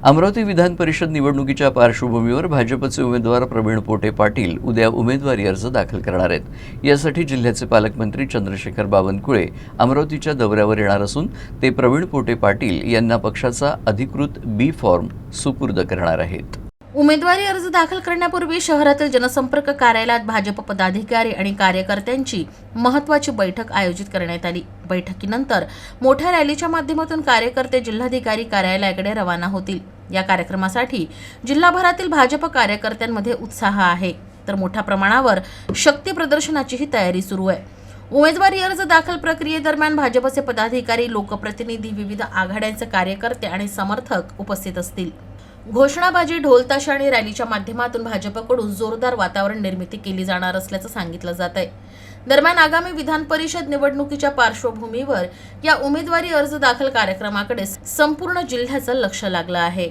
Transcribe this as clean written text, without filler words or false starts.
अमरावती विधान परिषद निवडणुकीच्या पार्श्वभूमीवर भाजपचे उमेदवार प्रवीण पोटे पाटील उद्या उमेदवारी अर्ज दाखल करणार आहेत। यासाठी जिल्ह्याचे पालकमंत्री चंद्रशेखर बावनकुळे अमरावतीच्या दौऱ्यावर येणार असून ते प्रवीण पोटे पाटील यांना पक्षाचा अधिकृत बी फॉर्म सुपूर्द करणार आहेत। उमेदवारी अर्ज दाखल करण्यापूर्वी शहरातील जनसंपर्क कार्यालयात भाजप पदाधिकारी आणि कार्यकर्त्यांची महत्त्वाची बैठक आयोजित करण्यात आली। बैठकीनंतर मोठ्या रॅलीच्या माध्यमातून कार्यकर्ते जिल्हाधिकारी कार्यालयाकडे रवाना होतील। या कार्यक्रमासाठी जिल्हाभरातील भाजप कार्यकर्त्यांमध्ये उत्साह आहे, तर मोठ्या प्रमाणावर शक्ती प्रदर्शनाचीही तयारी सुरू आहे। उमेदवारी अर्ज दाखल प्रक्रियेदरम्यान भाजपचे पदाधिकारी, लोकप्रतिनिधी, विविध आघाड्यांचे कार्यकर्ते आणि समर्थक उपस्थित असतील। घोषणाबाजी, ढोलताशा आणि रॅलीच्या माध्यमातून भाजपकडून जोरदार वातावरण निर्मिती केली जाणार असल्याचं सांगितलं जात आहे। दरम्यान आगामी विधान परिषद निवडणुकीच्या पार्श्वभूमीवर या उमेदवारी अर्ज दाखल कार्यक्रमाकडे संपूर्ण जिल्ह्याचं लक्ष लागलं आहे।